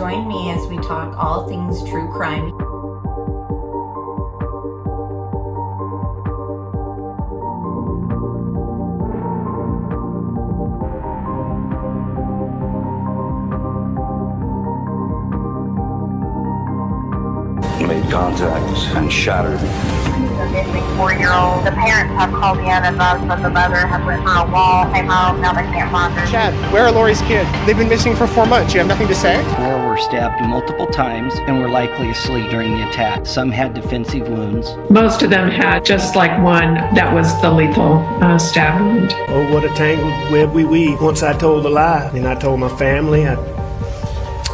Join me as we talk all things true crime. Made contact and shattered. The missing 4-year-old. The parents have called in and the mother has went through a wall, came home, now they can't find her. Chad, where are Lori's kids? They've been missing for 4 months. You have nothing to say? 4 were stabbed multiple times and were likely asleep during the attack. Some had defensive wounds. Most of them had just like one that was the lethal stab wound. Oh, what a tangled web we weave. Once I told a lie, and I told my family, I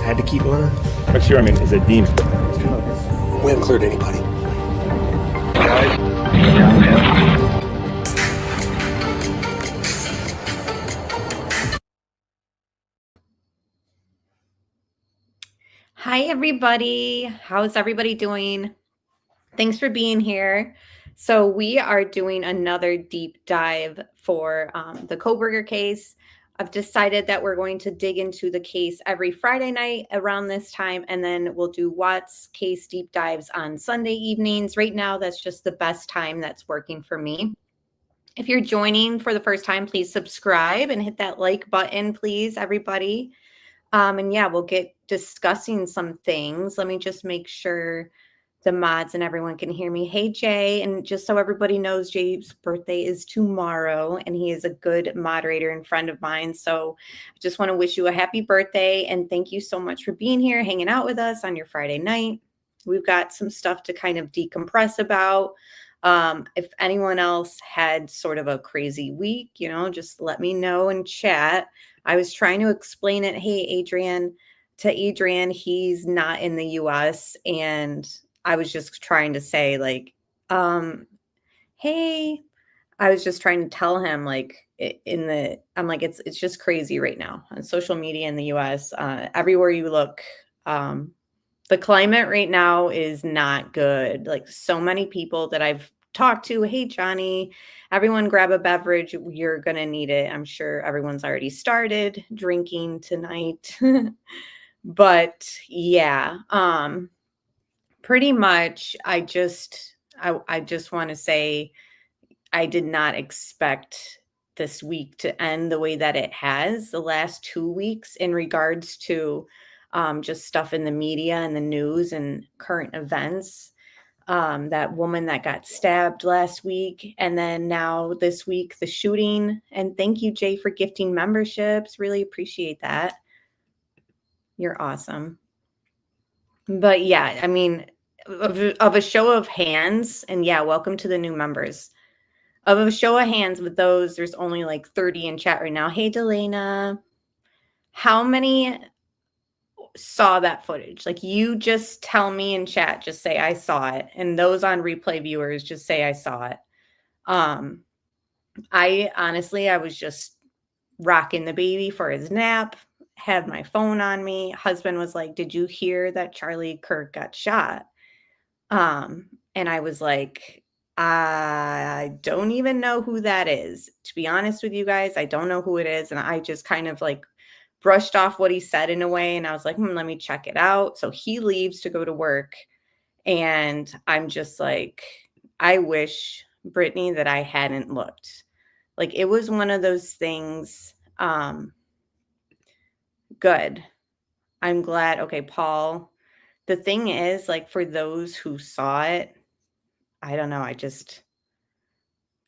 had to keep lying. What's your, is a demon? We haven't cleared anybody. Hi, everybody. How's everybody doing? Thanks for being here. So we are doing another deep dive for the Kohberger case. I've decided that we're going to dig into the case every Friday night around this time, and then we'll do Watt's case deep dives on Sunday evenings. Right now, that's just the best time that's working for me. If you're joining for the first time, please subscribe and hit that like button, please, everybody. And yeah, we'll get discussing some things. Let me just make sure the mods and everyone can hear me. Hey, Jay. And just so everybody knows, Jay's birthday is tomorrow, and he is a good moderator and friend of mine. So I just want to wish you a happy birthday. And thank you so much for being here, hanging out with us on your Friday night. We've got some stuff to kind of decompress about. If anyone else had sort of a crazy week, just let me know in chat. I was trying to explain it. Hey, Adrian, he's not in the US, and I was just trying to say hey, I was just trying to tell him it's just crazy right now on social media in the US. Everywhere you look, the climate right now is not good. Like, so many people that I've talked to, hey, Johnny, everyone grab a beverage. You're going to need it. I'm sure everyone's already started drinking tonight. But yeah, pretty much, I just want to say I did not expect this week to end the way that it has the last 2 weeks in regards to just stuff in the media and the news and current events. That woman that got stabbed last week, and then now this week, the shooting. And thank you, Jay, for gifting memberships. Really appreciate that. You're awesome. But yeah, of a show of hands, and yeah, welcome to the new members. Of a show of hands with those, there's only like 30 in chat right now. Hey, Delana, how many saw that footage? Like, you just tell me in chat, just say I saw it. And those on replay viewers, just say I saw it. I was just rocking the baby for his nap, had my phone on me. Husband was like, did you hear that Charlie Kirk got shot? And I was like, I don't even know who that is. To be honest with you guys, I don't know who it is. And I just kind of brushed off what he said in a way. And I was like, let me check it out. So he leaves to go to work. And I'm just like, I wish, Brittany, that I hadn't looked. Like, it was one of those things. Good. I'm glad. Okay, Paul. The thing is, for those who saw it, I don't know.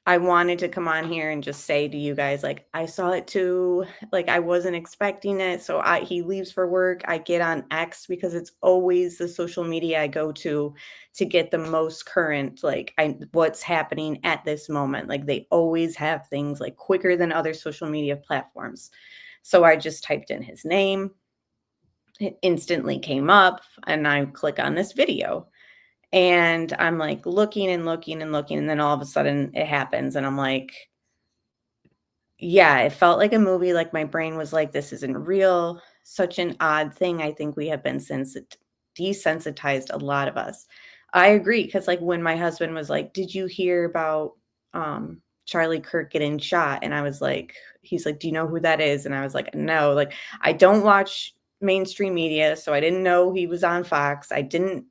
I wanted to come on here and just say to you guys, I saw it too. I wasn't expecting it. So he leaves for work. I get on X because it's always the social media I go to get the most current, what's happening at this moment. They always have things quicker than other social media platforms. So I just typed in his name. It instantly came up, and I click on this video. And I'm looking and looking and looking. And then all of a sudden it happens. And I'm like, yeah, it felt like a movie. My brain was like, this isn't real. Such an odd thing. I think we have been desensitized, a lot of us. I agree. Because when my husband was like, did you hear about Charlie Kirk getting shot? And I was like, he's like, do you know who that is? And I was like, no, I don't watch mainstream media, so I didn't know he was on Fox. I don't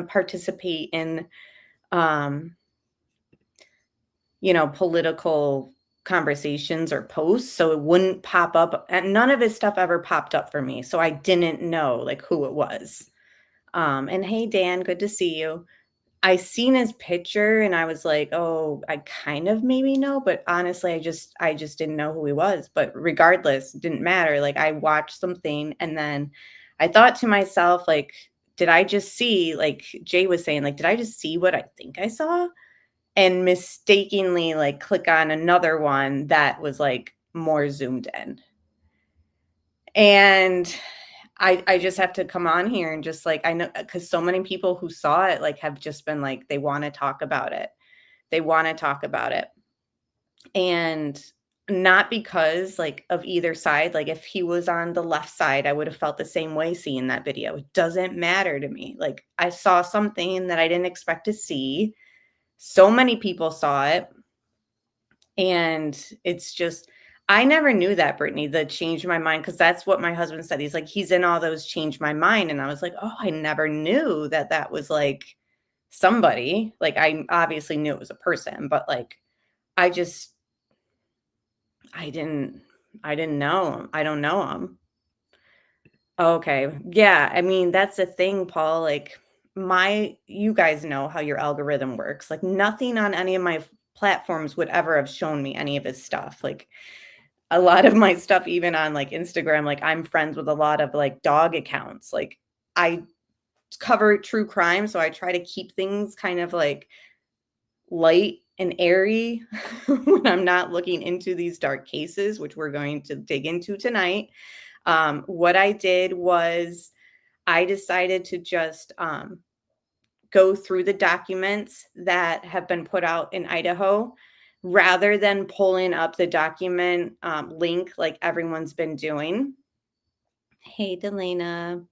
participate in, political conversations or posts, so it wouldn't pop up, and none of his stuff ever popped up for me, so I didn't know, like, who it was. And hey, Dan, good to see you. I seen his picture and I was like, "Oh, I kind of maybe know," but honestly, I just didn't know who he was. But regardless, it didn't matter. Like, I watched something and then I thought to myself, like, did I just see, like Jay was saying, like, did I just see what I think I saw? And mistakenly, like, click on another one that was, like, more zoomed in. And I just have to come on here and just, like, I know, because so many people who saw it, like, have just been like, they wanna talk about it. They wanna talk about it. And not because, like, of either side, like, if he was on the left side, I would have felt the same way seeing that video. It doesn't matter to me. Like, I saw something that I didn't expect to see. So many people saw it. And it's just, I never knew that, Brittany, the change my mind, because that's what my husband said. He's like, he's in all those change my mind. And I was like, oh, I never knew that that was like somebody. Like, I obviously knew it was a person, but like, I just, I didn't, I didn't know him. I don't know him. Okay. Yeah. I mean, that's the thing, Paul. Like, you guys know how your algorithm works. Like, nothing on any of my platforms would ever have shown me any of his stuff. Like, a lot of my stuff, even on like Instagram, like, I'm friends with a lot of like dog accounts. Like, I cover true crime, so I try to keep things kind of like light and airy when I'm not looking into these dark cases, which we're going to dig into tonight. What I did was I decided to just go through the documents that have been put out in Idaho rather than pulling up the document link like everyone's been doing. Hey, Delana.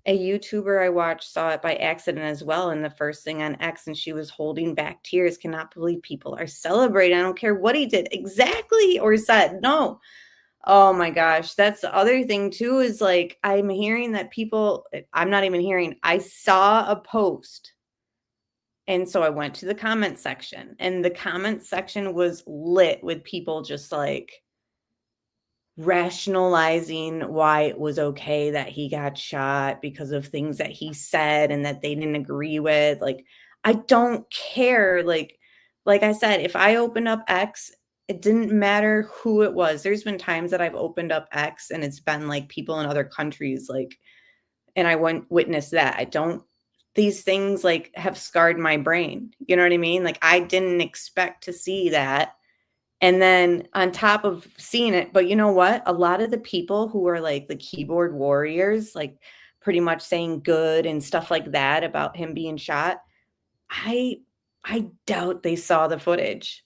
A YouTuber I watched saw it by accident as well. And the first thing on X, and she was holding back tears. Cannot believe people are celebrating. I don't care what he did exactly or said. No. Oh my gosh. That's the other thing too, is like, I'm hearing that people, I'm not even hearing, I saw a post. And so I went to the comment section, and the comment section was lit with people just like rationalizing why it was okay that he got shot because of things that he said and that they didn't agree with. Like, I don't care. Like I said, if I opened up X, it didn't matter who it was. There's been times that I've opened up X and it's been like people in other countries, like, and I witness that. These things like have scarred my brain. You know what I mean? Like, I didn't expect to see that. And then on top of seeing it, but you know what? A lot of the people who are like the keyboard warriors, like pretty much saying good and stuff like that about him being shot, I doubt they saw the footage.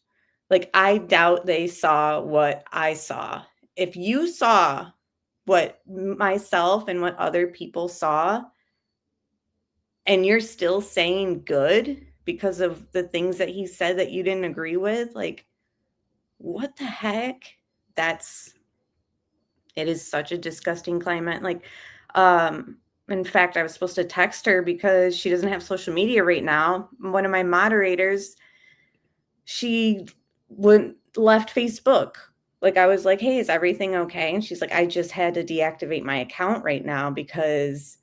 Like, I doubt they saw what I saw. If you saw what myself and what other people saw, and you're still saying good because of the things that he said that you didn't agree with, like, what the heck? It is such a disgusting climate. Like, in fact, I was supposed to text her because she doesn't have social media right now. One of my moderators, she left Facebook. Like, I was like, hey, is everything okay? And she's like, I just had to deactivate my account right now because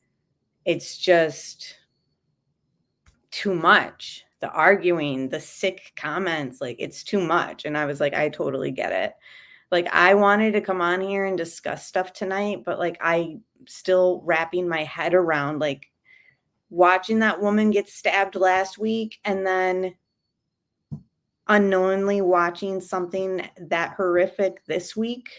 it's just too much. The arguing, the sick comments, like, it's too much. And I was like, I totally get it. Like, I wanted to come on here and discuss stuff tonight, but like, I still wrapping my head around like watching that woman get stabbed last week and then unknowingly watching something that horrific this week.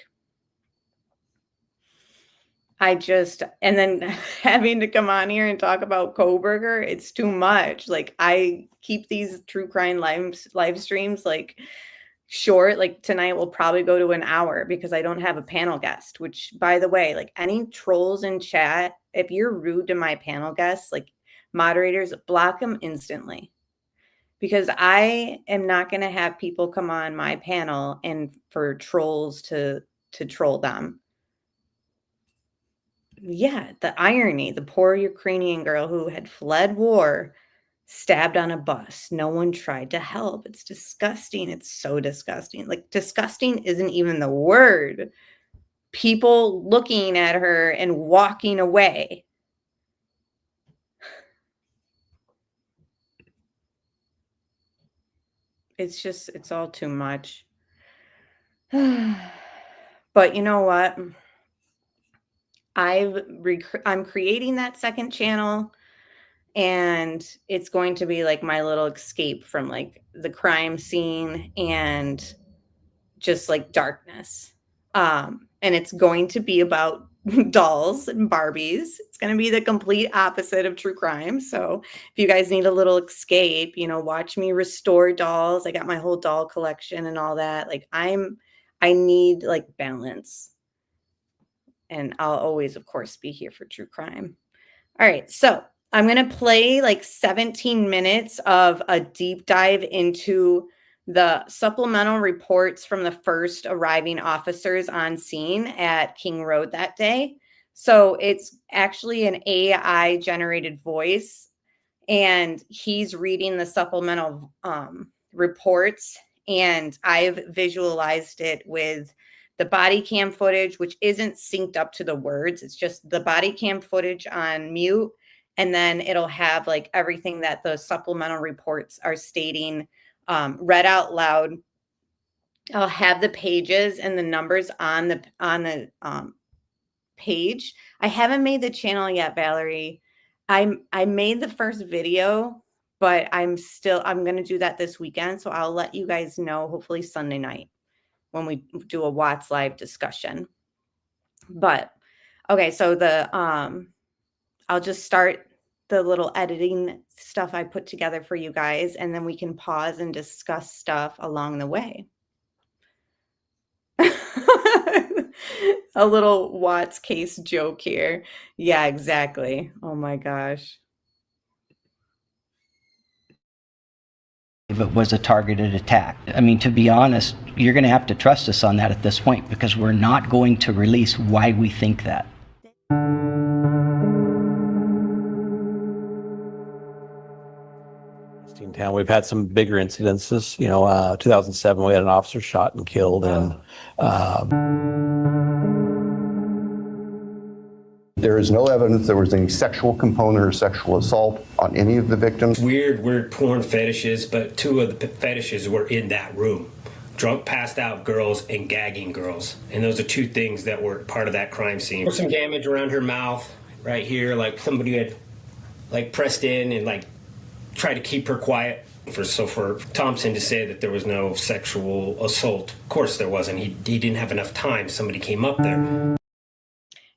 And then having to come on here and talk about Kohberger, it's too much. Like, I keep these true crime live streams like short. Like, tonight will probably go to an hour because I don't have a panel guest, which, by the way, like, any trolls in chat, if you're rude to my panel guests, like moderators, block them instantly, because I am not going to have people come on my panel and for trolls to troll them. Yeah, the irony, the poor Ukrainian girl who had fled war, stabbed on a bus. No one tried to help. It's disgusting. It's so disgusting. Like, disgusting isn't even the word. People looking at her and walking away. It's all too much. But you know what? I'm creating that second channel, and it's going to be like my little escape from like the crime scene and just like darkness. And it's going to be about dolls and Barbies. It's going to be the complete opposite of true crime. So if you guys need a little escape, watch me restore dolls. I got my whole doll collection and all that. Like I need like balance. And I'll always, of course, be here for true crime. All right. So I'm going to play like 17 minutes of a deep dive into the supplemental reports from the first arriving officers on scene at King Road that day. So it's actually an AI generated voice, and he's reading the supplemental reports, and I've visualized it with the body cam footage, which isn't synced up to the words. It's just the body cam footage on mute. And then it'll have like everything that the supplemental reports are stating read out loud. I'll have the pages and the numbers on the page. I haven't made the channel yet, Valerie. I made the first video, but I'm going to do that this weekend. So I'll let you guys know, hopefully Sunday night when we do a Watts Live discussion. But okay, so I'll just start the little editing stuff I put together for you guys, and then we can pause and discuss stuff along the way. A little Watts case joke here. Yeah, exactly. Oh my gosh. If it was a targeted attack. I mean, to be honest, you're going to have to trust us on that at this point, because we're not going to release why we think that. Town. We've had some bigger incidences. 2007, we had an officer shot and killed, and there is no evidence there was any sexual component or sexual assault on any of the victims. Weird porn fetishes, but two of the fetishes were in that room. Drunk, passed out girls and gagging girls. And those are two things that were part of that crime scene. There was some damage around her mouth right here, like somebody had like pressed in and like tried to keep her quiet. For Thompson to say that there was no sexual assault, of course there wasn't. He didn't have enough time. Somebody came up there.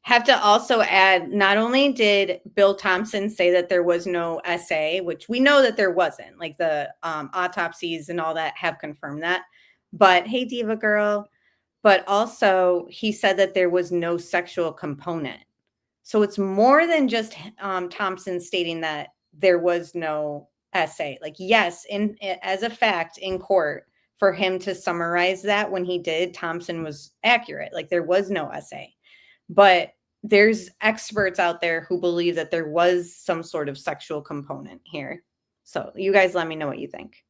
Have to also add, not only did Bill Thompson say that there was no SA, which we know that there wasn't, like the autopsies and all that have confirmed that, but hey, Diva Girl, but also he said that there was no sexual component. So it's more than just Thompson stating that there was no SA. Like, yes, as a fact in court, for him to summarize that when he did, Thompson was accurate. Like, there was no SA. But there's experts out there who believe that there was some sort of sexual component here. So you guys let me know what you think.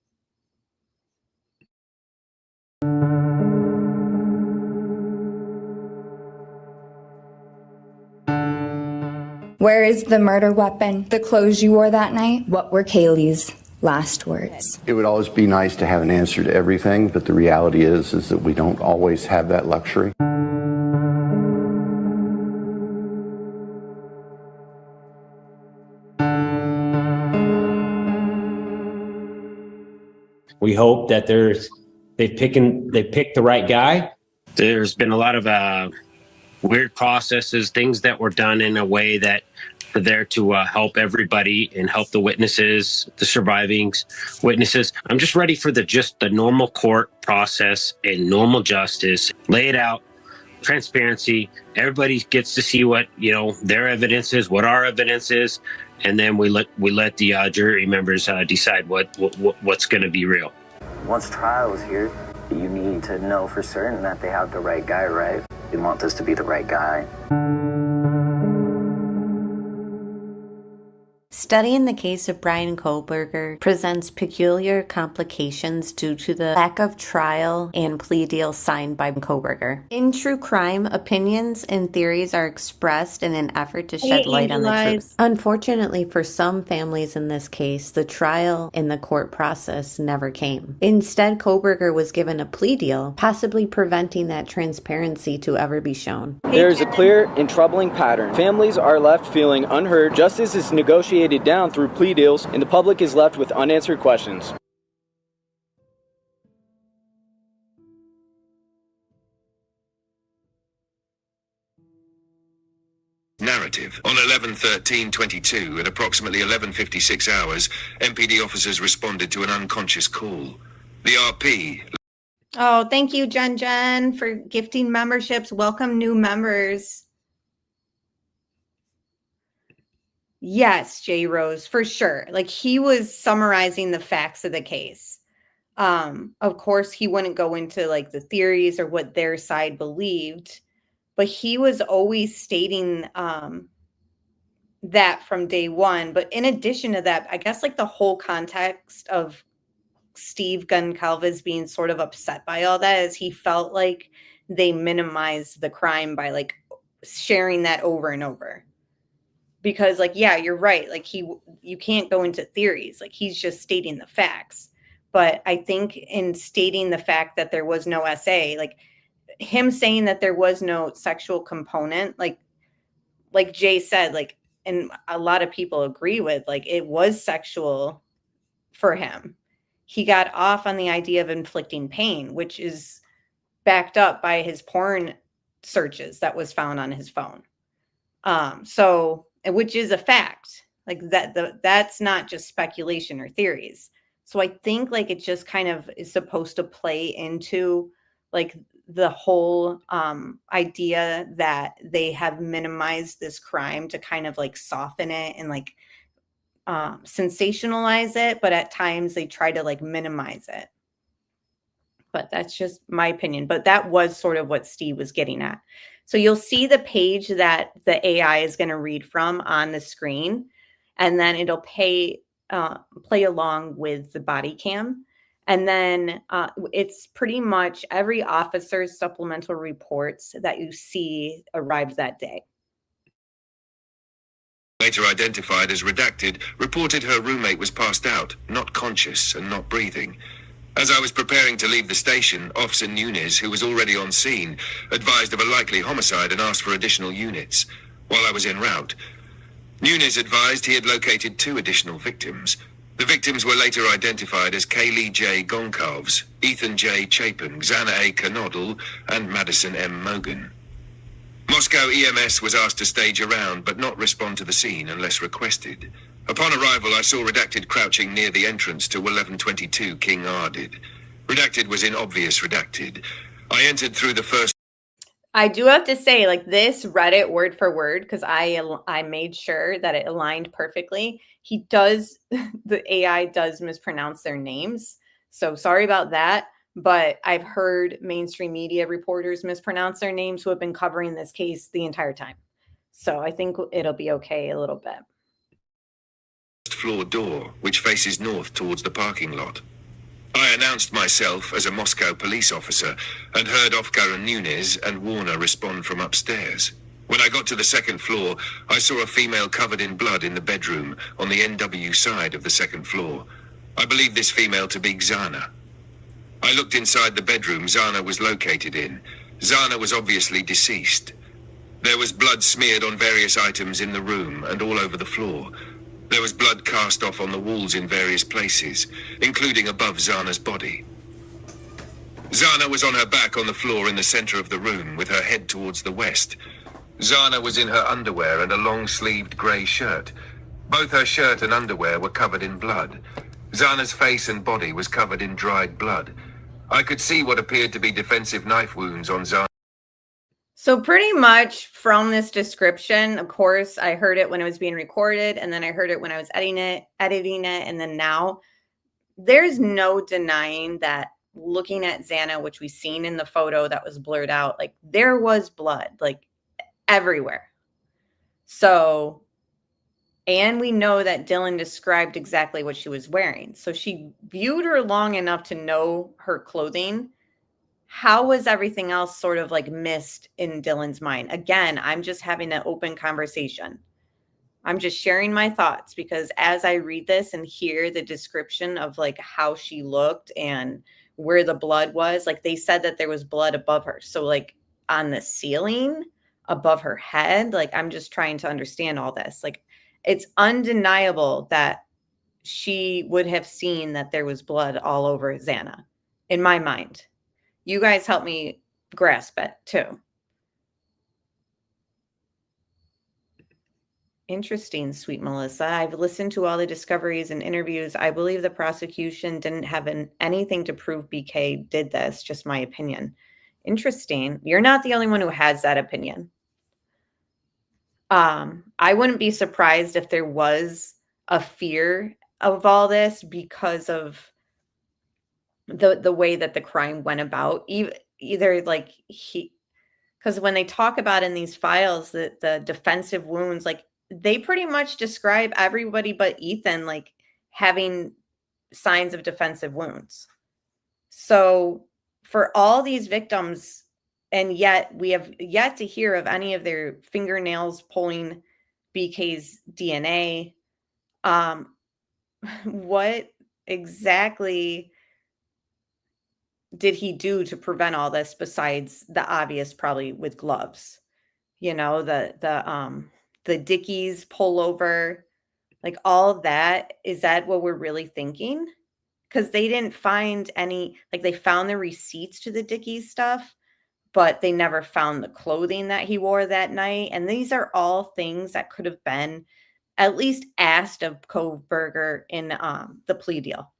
Where is the murder weapon? The clothes you wore that night? What were Kaylee's last words? It would always be nice to have an answer to everything, but the reality is that we don't always have that luxury. We hope that they picked the right guy. There's been a lot of weird processes, things that were done in a way that are there to help everybody and help the witnesses, the surviving witnesses. I'm just ready for the normal court process and normal justice. Lay it out, transparency. Everybody gets to see what their evidence is, what our evidence is, and then we let the jury members decide what's going to be real. Once trial is here, you need to know for certain that they have the right guy, right? We want this to be the right guy. Studying the case of Brian Kohberger presents peculiar complications due to the lack of trial and plea deal signed by Kohberger. In true crime, opinions and theories are expressed in an effort to shed light on the truth. Unfortunately for some families in this case, the trial and the court process never came. Instead, Kohberger was given a plea deal, possibly preventing that transparency to ever be shown. There is a clear and troubling pattern. Families are left feeling unheard, justice is negotiated down through plea deals, and the public is left with unanswered questions. Narrative. On 11/13/22 at approximately 11:56 hours, MPD officers responded to an unconscious call. The RP. Oh, thank you, Jen, for gifting memberships. Welcome new members. Yes, J. Rose, for sure. Like, he was summarizing the facts of the case. Of course, he wouldn't go into like the theories or what their side believed, but he was always stating that from day one. But in addition to that, I guess like the whole context of Steve Goncalves being sort of upset by all that is he felt like they minimized the crime by like sharing that over and over. Because like, yeah, you're right. Like you can't go into theories. Like he's just stating the facts. But I think in stating the fact that there was no SA, like him saying that there was no sexual component, like Jay said, like, and a lot of people agree with, like, it was sexual for him. He got off on the idea of inflicting pain, which is backed up by his porn searches that was found on his phone. So, which is a fact, like that's not just speculation or theories. So I think like it just kind of is supposed to play into like the whole idea that they have minimized this crime to kind of like soften it and like sensationalize it, but at times they try to like minimize it. But that's just my opinion. But that was sort of what Steve was getting at. So you'll see the page that the AI is going to read from on the screen, and then it'll play along with the body cam. And then it's pretty much every officer's supplemental reports that you see arrived that day. Later identified as redacted, reported her roommate was passed out, not conscious and not breathing. As I was preparing to leave the station, Officer Nunes, who was already on scene, advised of a likely homicide and asked for additional units. While I was en route, Nunes advised he had located 2 additional victims. The victims were later identified as Kaylee J. Goncalves, Ethan J. Chapin, Xana A. Knodel, and Madison M. Mogan. Moscow EMS was asked to stage around but not respond to the scene unless requested. Upon arrival, I saw Redacted crouching near the entrance to 1122 King Ardid. Redacted was in obvious Redacted. I entered through the first... I do have to say, like, this read it word for word because I made sure that it aligned perfectly. He does, the AI does mispronounce their names. So sorry about that. But I've heard mainstream media reporters mispronounce their names who have been covering this case the entire time. So I think it'll be okay a little bit. Floor door, which faces north towards the parking lot. I announced myself as a Moscow police officer and heard Ofgar and Nunes and Warner respond from upstairs. When I got to the second floor, I saw a female covered in blood in the bedroom on the NW side of the second floor. I believe this female to be Xana. I looked inside the bedroom Xana was located in. Xana was obviously deceased. There was blood smeared on various items in the room and all over the floor. There was blood cast off on the walls in various places, including above Xana's body. Xana was on her back on the floor in the center of the room with her head towards the west. Xana was in her underwear and a long-sleeved grey shirt. Both her shirt and underwear were covered in blood. Xana's face and body was covered in dried blood. I could see what appeared to be defensive knife wounds on Xana. So pretty much from this description, of course, I heard it when it was being recorded, and then I heard it when I was editing it, and then now there's no denying that looking at Xana, which we've seen in the photo that was blurred out, like there was blood, like everywhere. So And we know that Dylan described exactly what she was wearing. So she viewed her long enough to know her clothing. How was everything else sort of like missed in Dylan's mind? Again, I'm just having an open conversation. I'm just sharing my thoughts because as I read this and hear the description of like how she looked and where the blood was, like they said that there was blood above her. So like on the ceiling above her head, like I'm just trying to understand all this. Like it's undeniable that she would have seen that there was blood all over Xana in my mind. You guys help me grasp it too. Interesting, sweet Melissa. I've listened to all the discoveries and interviews. I believe the prosecution didn't have anything to prove BK did this, just my opinion. Interesting. You're not the only one who has that opinion. I wouldn't be surprised if there was a fear of all this because of the way that the crime went about. Either like because when they talk about in these files that the defensive wounds, like they pretty much describe everybody but Ethan like having signs of defensive wounds. So for all these victims, and yet we have yet to hear of any of their fingernails pulling BK's DNA. What exactly did he do to prevent all this besides the obvious, probably with gloves? You know, the Dickies pullover, like all that. Is that what we're really thinking? Because they didn't find any, like they found the receipts to the Dickies stuff, but they never found the clothing that he wore that night. And these are all things that could have been at least asked of Kohberger in the plea deal.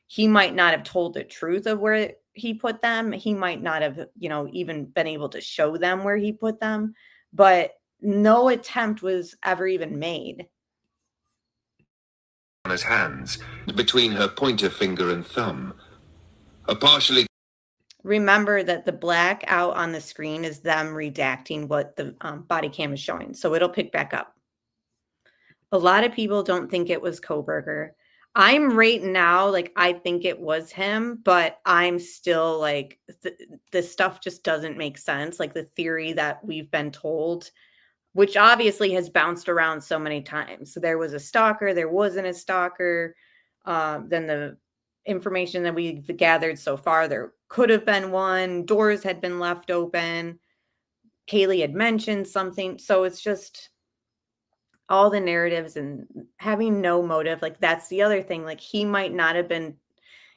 He might not have told the truth of where he put them. He might not have, even been able to show them where he put them, but no attempt was ever even made. On his hands, between her pointer finger and thumb. Partially. Remember that the black out on the screen is them redacting what the body cam is showing. So it'll pick back up. A lot of people don't think it was Kohberger. I'm right now, like, I think it was him, but I'm still like, this stuff just doesn't make sense. Like the theory that we've been told, which obviously has bounced around so many times. So there was a stalker, there wasn't a stalker. Then the information that we've gathered so far, there could have been one. Doors had been left open. Kaylee had mentioned something. So it's just all the narratives and having no motive. Like that's the other thing. Like he might not have been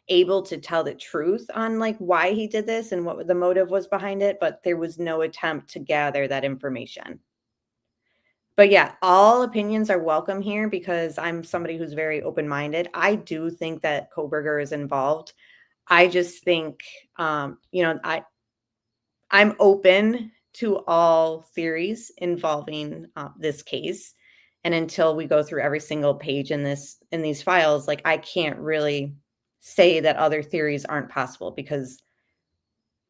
able to tell the truth on like why he did this and what the motive was behind it, but there was no attempt to gather that information. But yeah, all opinions are welcome here because I'm somebody who's very open-minded. I do think that Kohberger is involved. I just think, I'm open to all theories involving this case. And until we go through every single page in these files, like I can't really say that other theories aren't possible because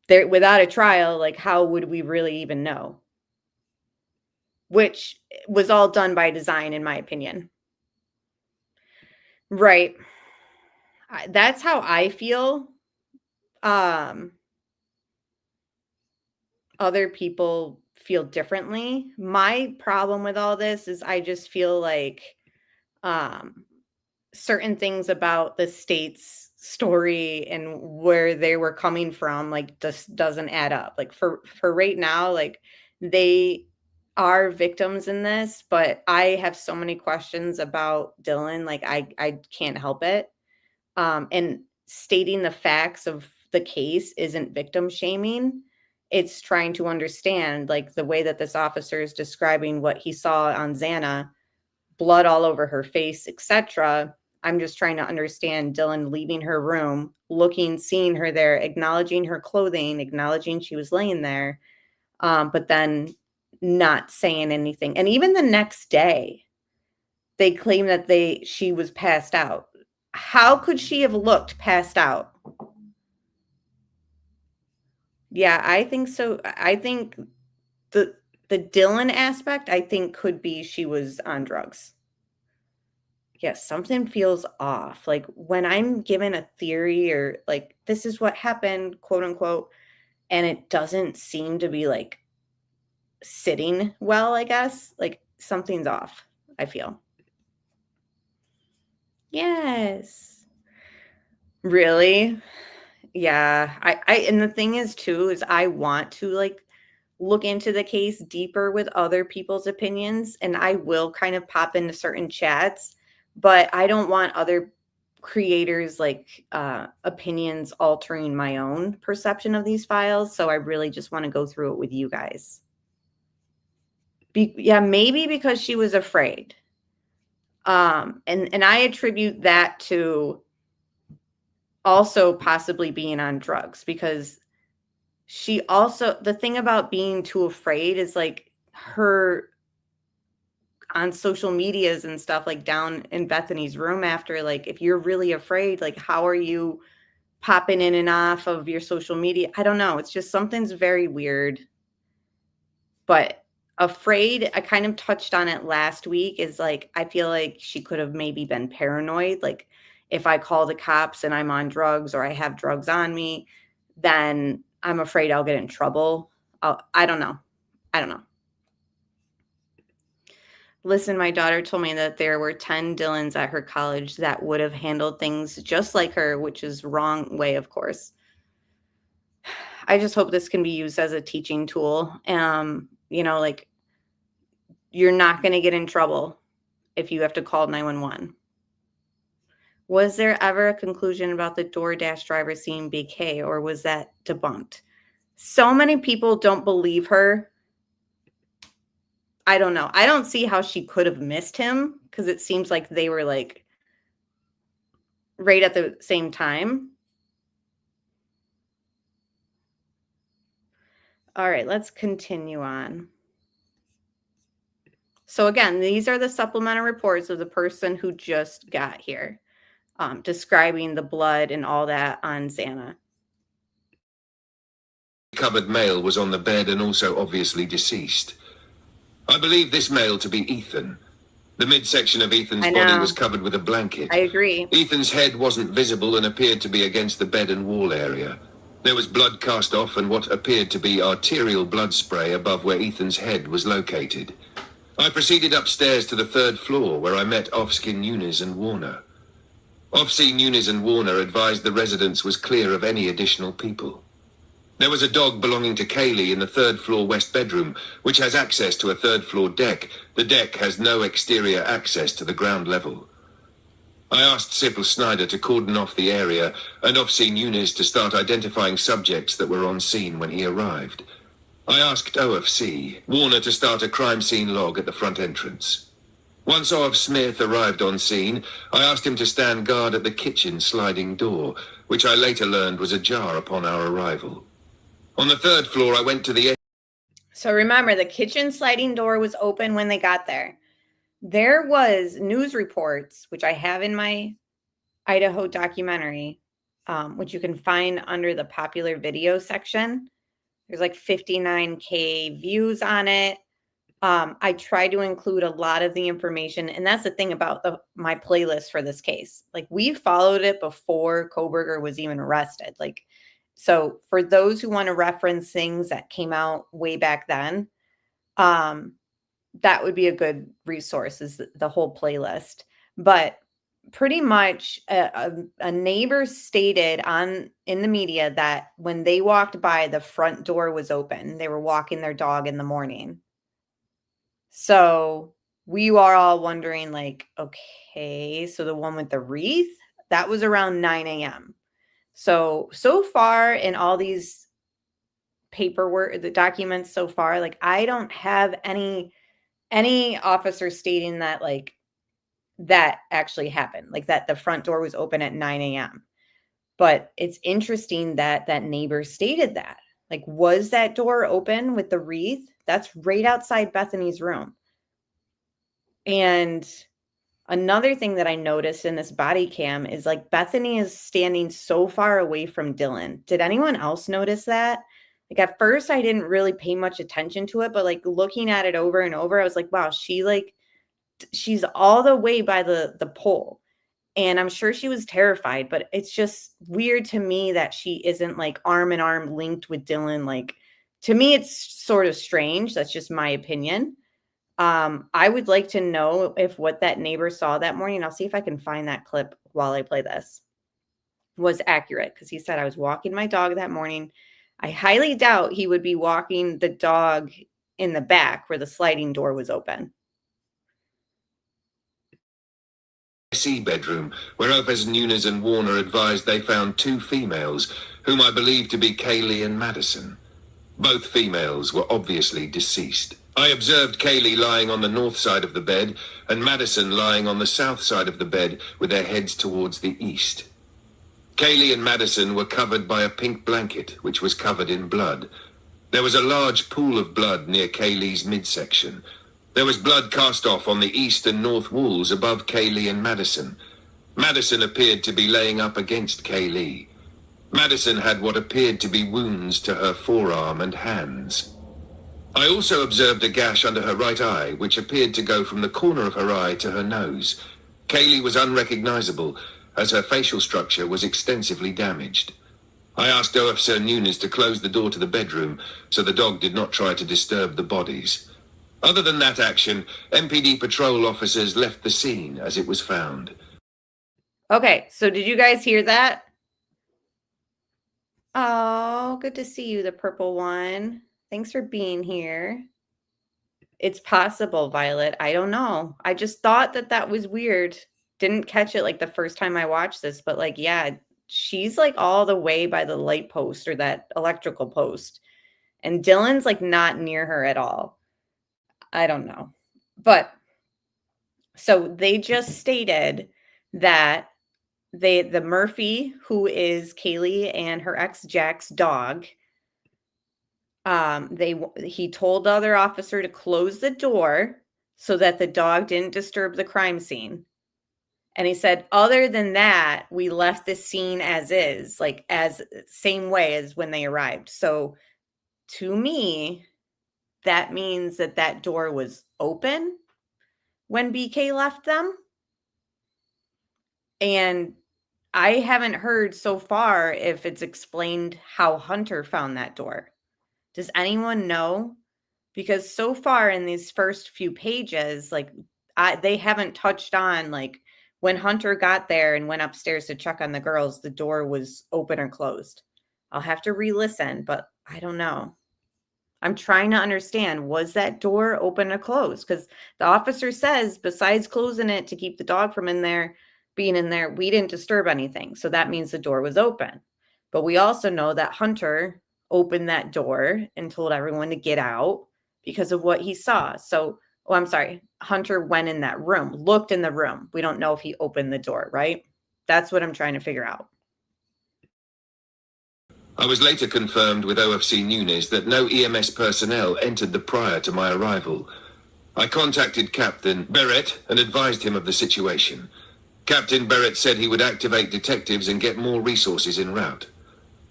without a trial, like how would we really even know? Which was all done by design, in my opinion. Right. That's how I feel. Other people feel differently. My problem with all this is I just feel like certain things about the state's story and where they were coming from, like just doesn't add up. Like for right now, like they are victims in this, but I have so many questions about Dylan. Like I can't help it. And stating the facts of the case isn't victim shaming. It's trying to understand like the way that this officer is describing what he saw on Xana, blood all over her face, etc. I'm just trying to understand Dylan leaving her room, seeing her there, acknowledging her clothing, acknowledging she was laying there, but then not saying anything. And even the next day, they claim that she was passed out. How could she have looked passed out? Yeah, I think so. I think the Dylan aspect, I think could be she was on drugs. yeah, something feels off. Like when I'm given a theory or like this is what happened, quote unquote, and it doesn't seem to be like sitting well, I guess, like something's off, I feel. Yes. Really? Yeah. I and the thing is too is I want to like look into the case deeper with other people's opinions and I will kind of pop into certain chats, but I don't want other creators like opinions altering my own perception of these files, so I really just want to go through it with you guys. Yeah, maybe because she was afraid. And I attribute that to also possibly being on drugs because she also the thing about being too afraid is like her on social medias and stuff like down in Bethany's room after like if you're really afraid like how are you popping in and off of your social media? I don't know, it's just something's very weird. But afraid, I kind of touched on it last week, is like, I feel like she could have maybe been paranoid. Like, if I call the cops and I'm on drugs or I have drugs on me, then I'm afraid I'll get in trouble. I don't know. I don't know. Listen, my daughter told me that there were 10 Dylans at her college that would have handled things just like her, which is wrong way, of course. I just hope this can be used as a teaching tool. You know, like, you're not going to get in trouble if you have to call 911. Was there ever a conclusion about the DoorDash driver seeing BK, or was that debunked? So many people don't believe her. I don't know. I don't see how she could have missed him because it seems like they were like right at the same time. All right, let's continue on. So again, these are the supplemental reports of the person who just got here, describing the blood and all that on Xana. Covered male was on the bed and also obviously deceased. I believe this male to be Ethan. The midsection of Ethan's body was covered with a blanket. I agree. Ethan's head wasn't visible and appeared to be against the bed and wall area. There was blood cast off and what appeared to be arterial blood spray above where Ethan's head was located. I proceeded upstairs to the 3rd floor where I met Ofskin Nunes and Warner. Ofskin Nunes and Warner advised the residence was clear of any additional people. There was a dog belonging to Kaylee in the 3rd floor west bedroom, which has access to a 3rd floor deck. The deck has no exterior access to the ground level. I asked Sybil Snyder to cordon off the area and Ofskin Nunes to start identifying subjects that were on scene when he arrived. I asked OFC Warner to start a crime scene log at the front entrance. Once OF Smith arrived on scene, I asked him to stand guard at the kitchen sliding door, which I later learned was ajar upon our arrival. On the 3rd floor, I went to the... So remember, the kitchen sliding door was open when they got there. There was news reports, which I have in my Idaho documentary, which you can find under the popular video section. There's like 59K views on it. I try to include a lot of the information. And that's the thing about my playlist for this case. Like, we followed it before Kohberger was even arrested. Like, so for those who want to reference things that came out way back then, that would be a good resource, is the whole playlist. But pretty much a neighbor stated in the media that when they walked by, the front door was open. They were walking their dog in the morning. So we are all wondering, like, okay, so the one with the wreath, that was around 9 a.m. So far in all these paperwork, the documents so far, like, I don't have any officer stating that, like, that actually happened, like that the front door was open at 9 a.m. But it's interesting that that neighbor stated that. Like, was that door open with the wreath? That's right outside Bethany's room. And another thing that I noticed in this body cam is, like, Bethany is standing so far away from Dylan. Did anyone else notice that? Like, at first I didn't really pay much attention to it, but like looking at it over and over, I was like, wow, she like she's all the way by the pole. And I'm sure she was terrified, but it's just weird to me that she isn't like arm in arm linked with Dylan. Like, to me, it's sort of strange. That's just my opinion. I would like to know if what that neighbor saw that morning, I'll see if I can find that clip while I play this, was accurate. Because he said, I was walking my dog that morning. I highly doubt he would be walking the dog in the back where the sliding door was open. Bedroom, where Lopez, Nunes and Warner advised they found 2 females, whom I believe to be Kaylee and Madison. Both females were obviously deceased. I observed Kaylee lying on the north side of the bed and Madison lying on the south side of the bed with their heads towards the east. Kaylee and Madison were covered by a pink blanket, which was covered in blood. There was a large pool of blood near Kaylee's midsection. There was blood cast off on the east and north walls above Kaylee and Madison. Madison appeared to be laying up against Kaylee. Madison had what appeared to be wounds to her forearm and hands. I also observed a gash under her right eye, which appeared to go from the corner of her eye to her nose. Kaylee was unrecognizable, as her facial structure was extensively damaged. I asked Officer Nunes to close the door to the bedroom so the dog did not try to disturb the bodies. Other than that action, MPD patrol officers left the scene as it was found. Okay, so did you guys hear that? Oh, good to see you, the purple one. Thanks for being here. It's possible, Violet. I don't know. I just thought that was weird. Didn't catch it like the first time I watched this, but like, yeah, she's like all the way by the light post or that electrical post. And Dylan's like not near her at all. I don't know. But so they just stated that the Murphy, who is Kaylee and her ex Jack's dog, he told the other officer to close the door so that the dog didn't disturb the crime scene. And he said, other than that, we left the scene as is, like as same way as when they arrived. So to me, that means that door was open when BK left them. And I haven't heard so far if it's explained how Hunter found that door. Does anyone know? Because so far in these first few pages, like they haven't touched on like when Hunter got there and went upstairs to check on the girls, the door was open or closed. I'll have to re-listen, but I don't know. I'm trying to understand, was that door open or closed? Because the officer says, besides closing it to keep the dog from being in there, we didn't disturb anything. So that means the door was open. But we also know that Hunter opened that door and told everyone to get out because of what he saw. So, I'm sorry, Hunter went in that room, looked in the room. We don't know if he opened the door, right? That's what I'm trying to figure out. I was later confirmed with OFC Nunes that no EMS personnel entered the prior to my arrival. I contacted Captain Barrett and advised him of the situation. Captain Barrett said he would activate detectives and get more resources en route.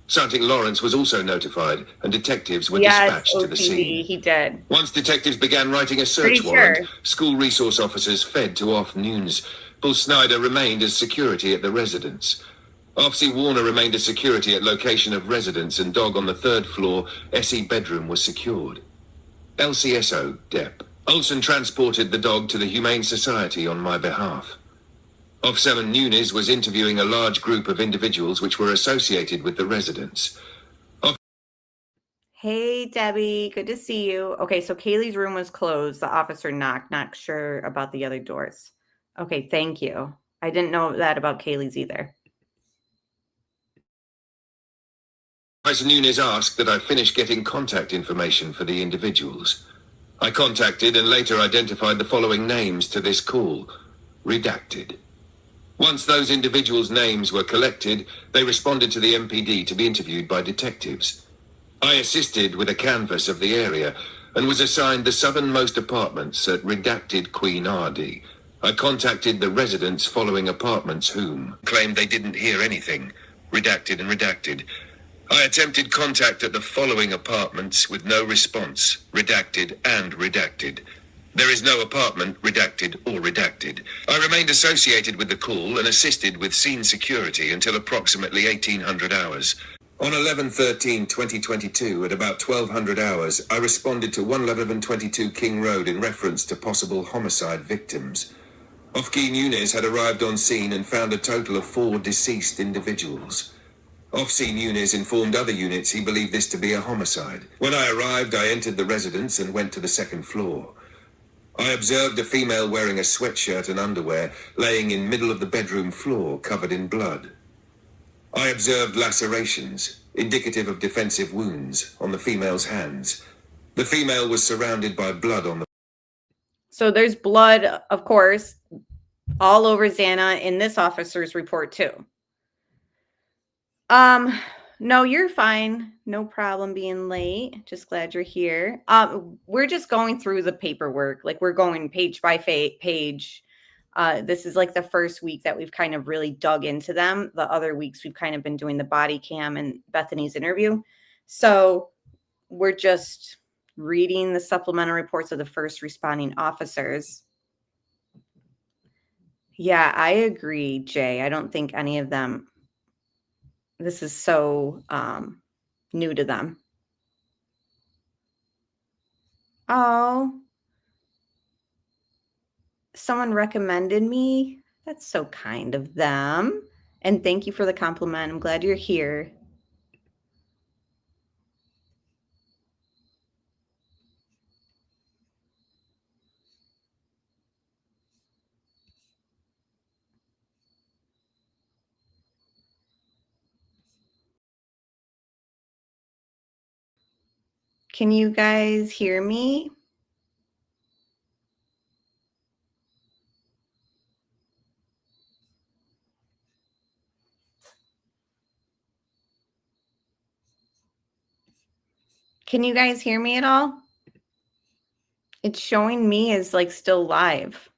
Sergeant Lawrence was also notified, and detectives were dispatched to the scene. He did. Once detectives began writing a search warrant, school resource officers fed to Off Nunes. Bull Snyder remained as security at the residence. Officer Warner remained as security at location of residence, and dog on the 3rd floor, SE bedroom was secured. LCSO, Dep. Olson transported the dog to the Humane Society on my behalf. Officer Nunes was interviewing a large group of individuals which were associated with the residence. Hey, Debbie, good to see you. Okay, so Kaylee's room was closed. The officer knocked, not sure about the other doors. Okay, thank you. I didn't know that about Kaylee's either. Officer Nunes asked that I finish getting contact information for the individuals. I contacted and later identified the following names to this call. Redacted. Once those individuals' names were collected, they responded to the MPD to be interviewed by detectives. I assisted with a canvass of the area and was assigned the southernmost apartments at Redacted Queen Ardy. I contacted the residents following apartments whom claimed they didn't hear anything. Redacted and redacted. I attempted contact at the following apartments with no response. Redacted and redacted. There is no apartment, redacted or redacted. I remained associated with the call and assisted with scene security until approximately 1800 hours. On 11/13/2022 at about 1200 hours, I responded to 11122 King Road in reference to possible homicide victims. Officer Nunes had arrived on scene and found a total of 4 deceased individuals. Officer Nunes informed other units he believed this to be a homicide. When I arrived, I entered the residence and went to the second floor. I observed a female wearing a sweatshirt and underwear laying in middle of the bedroom floor covered in blood. I observed lacerations, indicative of defensive wounds, on the female's hands. The female was surrounded by blood on the... So there's blood, of course, all over Xana in this officer's report too. No, you're fine. No problem being late. Just glad you're here. We're just going through the paperwork. Like we're going page by page. This is like the first week that we've kind of really dug into them. The other weeks we've kind of been doing the body cam and Bethany's interview. So we're just reading the supplemental reports of the first responding officers. Yeah, I agree, Jay. I don't think any of them, this is so new to them. Oh, someone recommended me. That's so kind of them. And thank you for the compliment. I'm glad you're here. Can you guys hear me? Can you guys hear me at all? It's showing me as like still live.